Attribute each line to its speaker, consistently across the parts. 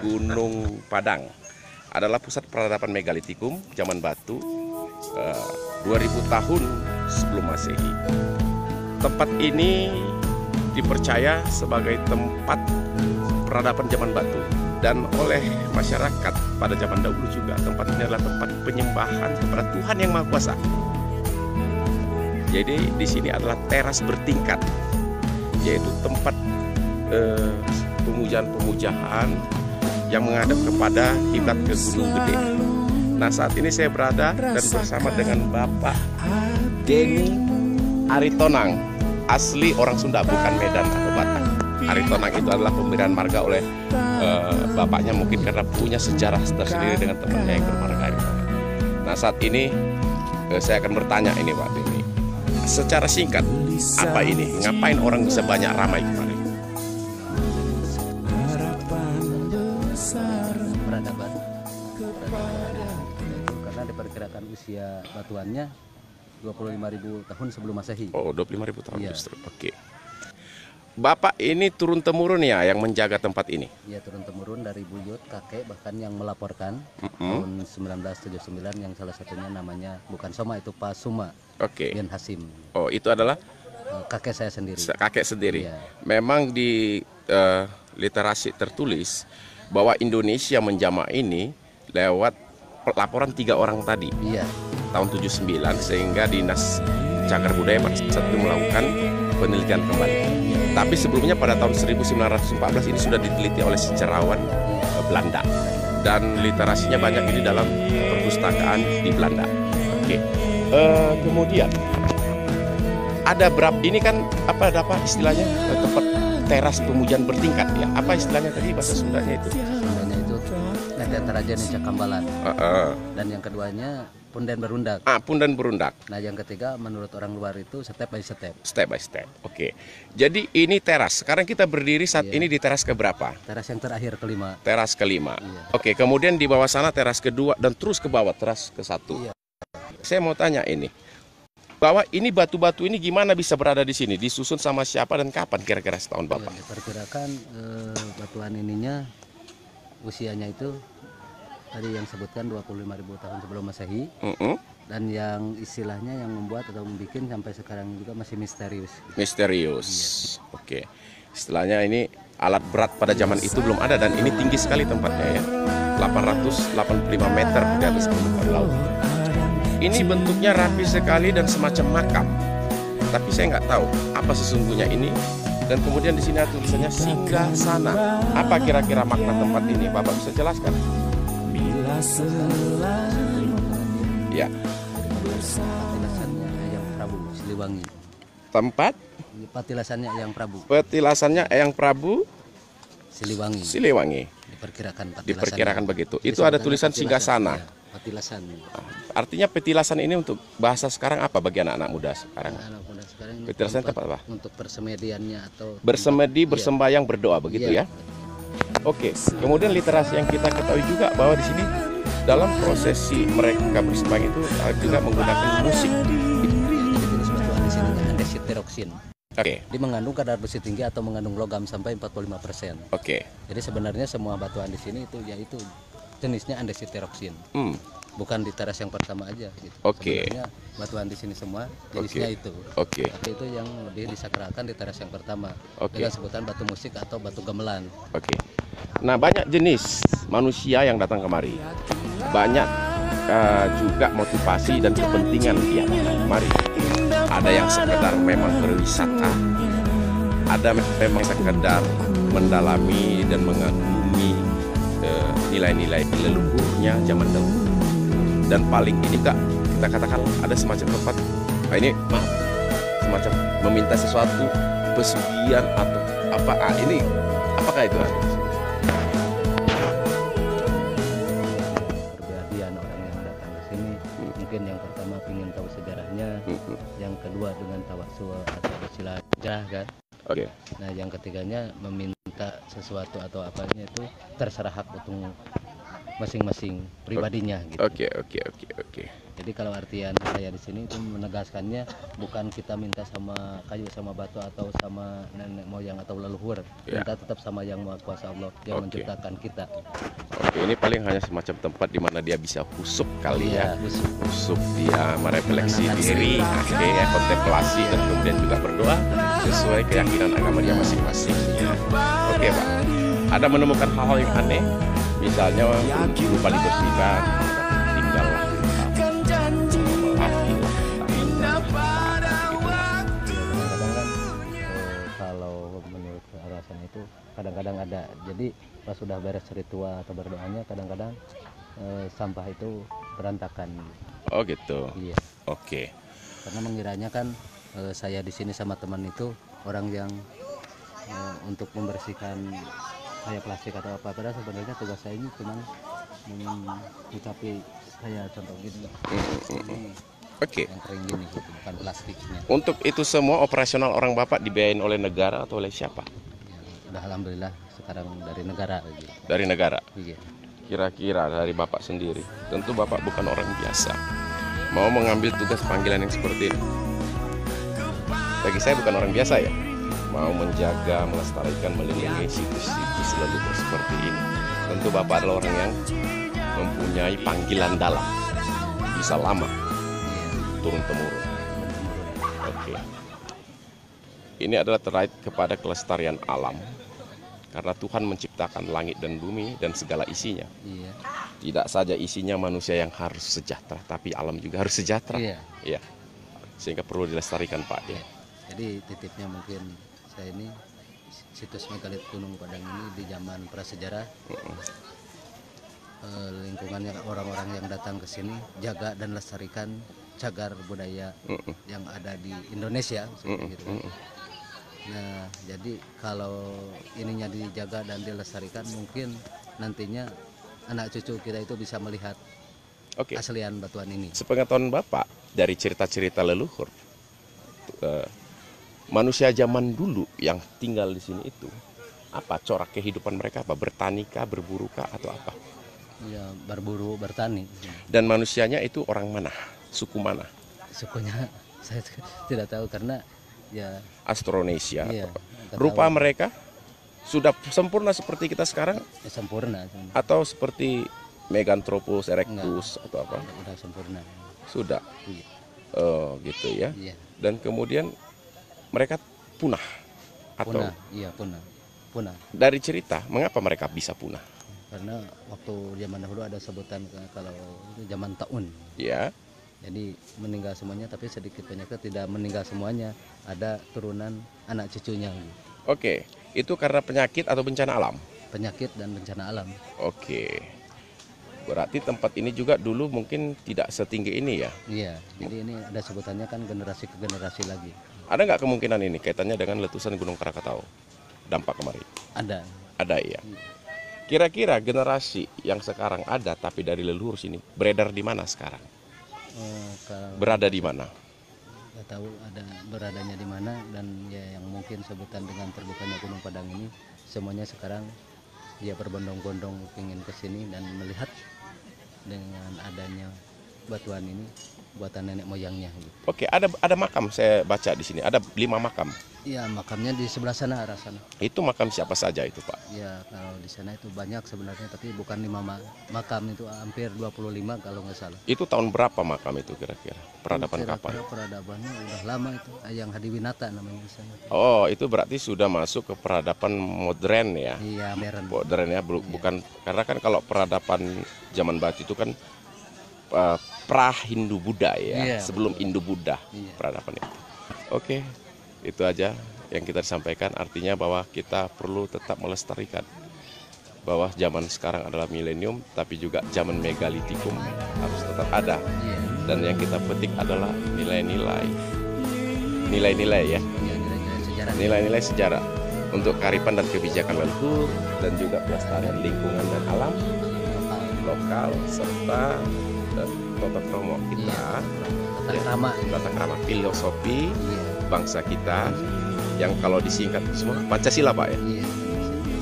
Speaker 1: Gunung Padang adalah pusat peradaban megalitikum zaman batu 2000 tahun sebelum Masehi. Tempat ini dipercaya sebagai tempat peradaban zaman batu, dan oleh masyarakat pada zaman dahulu juga tempat ini adalah tempat penyembahan kepada Tuhan yang Maha Kuasa. Jadi di sini adalah teras bertingkat, yaitu tempat pemujaan yang menghadap kepada kiblat ke Gunung Gede. Nah, saat ini saya berada dan bersama dengan Bapak Denny Aritonang, asli orang Sunda, bukan Medan atau Batak. Aritonang itu adalah pemberian marga oleh bapaknya, mungkin karena punya sejarah tersendiri dengan temannya yang bermarga Aritonang. Nah, saat ini saya akan bertanya ini Pak Denny, secara singkat, apa ini? Ngapain orang bisa banyak ramai kemarin?
Speaker 2: Peradaban karena diperkirakan usia batuannya 25.000 tahun sebelum Masehi.
Speaker 1: Oh, 25.000 tahun
Speaker 2: Iya.
Speaker 1: justru. Oke. Bapak ini turun-temurun ya yang menjaga tempat ini?
Speaker 2: Ya, turun-temurun dari buyut kakek, bahkan yang melaporkan tahun 1979, yang salah satunya namanya bukan Soma, itu Pak Suma
Speaker 1: Oke.
Speaker 2: bin Hasim.
Speaker 1: Oh, itu adalah
Speaker 2: Kakek saya sendiri.
Speaker 1: kakek sendiri.
Speaker 2: Iya.
Speaker 1: Memang di literasi tertulis bahwa Indonesia menjama ini lewat laporan 3 orang tadi
Speaker 2: Iya.
Speaker 1: tahun 79, sehingga Dinas Cagar Budaya pada saat itu melakukan penelitian kembali. Tapi sebelumnya pada tahun 1914 ini sudah diteliti oleh sejarawan Belanda, dan literasinya banyak ini dalam perpustakaan di Belanda. Oke. Kemudian ada berapa ini kan apa istilahnya tempat teras pemujaan bertingkat ya? Apa istilahnya tadi bahasa Sundanya itu?
Speaker 2: Sundanya itu Netentaraja Nica Kambalan. Dan yang keduanya Punden Berundak.
Speaker 1: Punden Berundak.
Speaker 2: Nah, yang ketiga menurut orang luar itu step by step.
Speaker 1: Step by step. Oke. Jadi ini teras. Sekarang kita berdiri saat ini di teras keberapa?
Speaker 2: Teras yang terakhir, kelima.
Speaker 1: Teras kelima.
Speaker 2: Iya.
Speaker 1: Oke. Kemudian di bawah sana teras kedua dan terus ke bawah teras ke satu.
Speaker 2: Iya.
Speaker 1: Saya mau tanya ini, bahwa ini batu-batu ini gimana bisa berada di sini? Disusun sama siapa dan kapan kira-kira setahun Bapak?
Speaker 2: Ya, diperkirakan batuan ininya usianya itu tadi yang sebutkan 25.000 tahun sebelum Masehi. Dan yang istilahnya yang membuat atau membuat sampai sekarang juga masih misterius.
Speaker 1: Misterius. Oke. Istilahnya ini alat berat pada zaman itu belum ada, dan ini tinggi sekali tempatnya ya. 885 meter di atas permukaan laut. Ini bentuknya rapi sekali dan semacam makam. Tapi saya nggak tahu apa sesungguhnya ini. Dan kemudian di sini ada tulisannya Singgah Sana. Apa kira-kira makna tempat ini? Bapak bisa jelaskan? Ya.
Speaker 2: Patilasannya Eyang Prabu Siliwangi.
Speaker 1: Tempat
Speaker 2: Patilasannya Eyang Prabu
Speaker 1: petilasannya Eyang Prabu
Speaker 2: Siliwangi.
Speaker 1: Siliwangi.
Speaker 2: Diperkirakan
Speaker 1: Diperkirakan begitu.
Speaker 2: Jadi
Speaker 1: Itu ada
Speaker 2: sebutannya
Speaker 1: tulisan
Speaker 2: patilasan,
Speaker 1: Singgah Sana.
Speaker 2: ya, patilasan.
Speaker 1: Artinya petilasan ini untuk bahasa sekarang apa bagi anak-anak muda sekarang?
Speaker 2: Anak muda sekarang ini
Speaker 1: Petilasan tempat apa?
Speaker 2: untuk persemediannya atau
Speaker 1: Bersemedi,
Speaker 2: tempat-
Speaker 1: bersembayang, berdoa begitu
Speaker 2: Iya.
Speaker 1: ya. Oke. Kemudian literasi yang kita ketahui juga bahwa di sini dalam prosesi mereka bersembahyang itu juga menggunakan musik.
Speaker 2: Jadi jenis batuan di sini andesiteroksin.
Speaker 1: Oke.
Speaker 2: Dia mengandung kadar besi tinggi atau mengandung logam sampai 45%.
Speaker 1: Oke.
Speaker 2: Jadi sebenarnya semua batuan di sini itu yaitu jenisnya andesiteroksin. Bukan di teras yang pertama aja gitu.
Speaker 1: Oke.
Speaker 2: Sebenarnya batuan di sini semua jenisnya
Speaker 1: Oke.
Speaker 2: itu.
Speaker 1: Oke.
Speaker 2: Tapi itu yang lebih disakralkan di teras yang pertama.
Speaker 1: Oke.
Speaker 2: Dengan sebutan batu musik atau batu gamelan.
Speaker 1: Oke. Nah, banyak jenis manusia yang datang kemari. Banyak juga motivasi dan kepentingan yang datang kemari. Ada yang sekedar memang berwisata. Ada memang sekedar mendalami dan mengagumi nilai-nilai leluhurnya zaman dahulu. Dan paling ini Kak, kita katakan ada semacam tempat, ini maaf, semacam meminta sesuatu, pesugihan atau apa, ini apakah itu?
Speaker 2: Perbedaan orang yang datang ke sini, mungkin yang pertama ingin tahu sejarahnya, yang kedua dengan tawasul atau bersilaturahmi kan.
Speaker 1: Oke.
Speaker 2: Nah, yang ketiganya meminta sesuatu atau apanya itu terserah hak masing-masing pribadinya gitu.
Speaker 1: Oke.
Speaker 2: Jadi kalau artian saya di sini itu menegaskannya bukan kita minta sama kayu sama batu atau sama nenek moyang atau leluhur, minta tetap sama yang Maha Kuasa Allah yang menciptakan kita.
Speaker 1: Oke, ini paling hanya semacam tempat di mana dia bisa husuk kali ya.
Speaker 2: Husuk.
Speaker 1: Husuk dia merefleksi diri, ya, kontemplasi dan kemudian juga berdoa sesuai keyakinan agama dia masing-masing. Ya. Oke, Pak. Ada menemukan hal-hal yang aneh, misalnya lupa dibersihkan, tinggallah melati lah.
Speaker 2: Kadang-kadang kan kalau menurut alasan itu kadang-kadang ada. Jadi pas sudah beres ritual atau berdoanya kadang-kadang sampah itu berantakan.
Speaker 1: Oh gitu.
Speaker 2: Iya.
Speaker 1: Oke.
Speaker 2: Karena mengiranya kan saya di sini sama teman itu orang yang untuk membersihkan kayak plastik atau apa. Padahal sebenarnya tugas saya ini cuma mencapai saya contoh gini.
Speaker 1: Oke.
Speaker 2: Yang kering gini gitu, bukan plastiknya.
Speaker 1: Untuk itu semua operasional orang Bapak dibiayain oleh negara atau oleh siapa?
Speaker 2: Ya, udah alhamdulillah sekarang dari negara gitu.
Speaker 1: Dari negara.
Speaker 2: Iya.
Speaker 1: Kira-kira dari Bapak sendiri. Tentu Bapak bukan orang biasa. Mau mengambil tugas panggilan yang seperti ini. Bagi saya bukan orang biasa ya. Mau menjaga, melestarikan, melindungi situs-situs leluhur seperti ini. Tentu Bapak adalah orang yang mempunyai panggilan dalam. Bisa lama. Turun-temurun. Oke. Ini adalah terkait kepada kelestarian alam. Karena Tuhan menciptakan langit dan bumi dan segala isinya.
Speaker 2: Iya.
Speaker 1: Tidak saja isinya manusia yang harus sejahtera, tapi alam juga harus sejahtera.
Speaker 2: Iya.
Speaker 1: Ya. Sehingga perlu dilestarikan, Pak. Ya.
Speaker 2: Jadi titipnya mungkin saya ini situs megalit Gunung Padang ini di zaman prasejarah. Lingkungannya orang-orang yang datang ke sini jaga dan lestarikan cagar budaya yang ada di Indonesia seperti itu. Nah, jadi kalau ininya dijaga dan dilestarikan mungkin nantinya anak cucu kita itu bisa melihat aslian batuan ini.
Speaker 1: Sepengetahuan Bapak dari cerita-cerita leluhur, manusia zaman dulu yang tinggal di sini itu apa corak kehidupan mereka? Apa bertanikah, berburukah atau apa?
Speaker 2: Ya, berburu, bertani.
Speaker 1: Dan manusianya itu orang mana? Suku mana?
Speaker 2: Sukunya saya tidak tahu karena ya
Speaker 1: Austronesia.
Speaker 2: iya,
Speaker 1: Rupa mereka sudah sempurna seperti kita sekarang?
Speaker 2: ya, sempurna.
Speaker 1: Atau seperti Meganthropus erectus atau apa?
Speaker 2: Udah sempurna.
Speaker 1: Sudah.
Speaker 2: Iya.
Speaker 1: Oh, gitu ya.
Speaker 2: Iya.
Speaker 1: Dan kemudian mereka punah atau
Speaker 2: Punah. Iya, punah.
Speaker 1: dari cerita mengapa mereka bisa punah?
Speaker 2: Karena waktu zaman dahulu ada sebutan kalau itu zaman taun.
Speaker 1: Ya.
Speaker 2: Jadi meninggal semuanya, tapi sedikit banyaknya tidak meninggal semuanya. Ada turunan anak cucunya. Gitu.
Speaker 1: Oke, itu karena penyakit atau bencana alam?
Speaker 2: Penyakit dan bencana alam.
Speaker 1: Oke. Berarti tempat ini juga dulu mungkin tidak setinggi ini ya?
Speaker 2: Iya, jadi ini ada sebutannya kan generasi ke generasi lagi.
Speaker 1: Ada nggak kemungkinan ini kaitannya dengan letusan Gunung Krakatau? Dampak kemarin?
Speaker 2: Ada.
Speaker 1: Ada ya. Kira-kira generasi yang sekarang ada tapi dari leluhur sini beredar di mana sekarang? Berada di mana?
Speaker 2: Nggak tahu ada beradanya di mana, dan ya yang mungkin sebutan dengan terbukanya Gunung Padang ini semuanya sekarang dia berbondong-bondong ingin ke sini dan melihat dengan adanya batuan ini buatan nenek moyangnya. Gitu.
Speaker 1: Oke, ada makam saya baca di sini. Ada 5 makam.
Speaker 2: Iya, makamnya di sebelah sana, arah sana.
Speaker 1: Itu makam siapa saja itu, Pak?
Speaker 2: Ya, kalau di sana itu banyak sebenarnya, tapi bukan 5 makam, itu hampir 25 kalau nggak salah.
Speaker 1: Itu tahun berapa makam itu kira-kira? Peradaban kapan?
Speaker 2: Peradabannya udah lama itu, yang Hadiwinata namanya di sana.
Speaker 1: Oh, itu berarti sudah masuk ke peradaban modern ya?
Speaker 2: Iya,
Speaker 1: modern ya, bukan karena kan kalau peradaban zaman batu itu kan pra-Hindu-Buddha ya, sebelum Indo-Buddha peradaban itu. Oke, itu aja yang kita sampaikan, artinya bahwa kita perlu tetap melestarikan bahwa zaman sekarang adalah milenium, tapi juga zaman megalitikum harus tetap ada. Dan yang kita petik adalah nilai-nilai ya, nilai-nilai sejarah untuk kearifan dan kebijakan leluhur, dan juga pelestarian lingkungan dan alam lokal serta tata krama kita, tata krama filosofi bangsa kita, yang kalau disingkat semua Pancasila, Pak ya.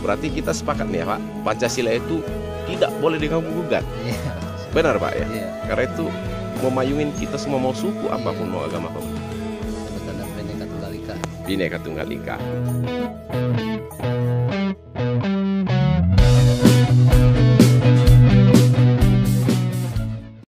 Speaker 1: Berarti kita sepakat nih ya, Pak, Pancasila itu tidak boleh diganggu gugat.
Speaker 2: Iya.
Speaker 1: Benar Pak ya?
Speaker 2: Iya.
Speaker 1: Karena itu memayungin kita semua, mau suku apapun, mau agama apapun.
Speaker 2: Sebutan Bhinneka Tunggal Ika.
Speaker 1: Bhinneka Tunggal Ika.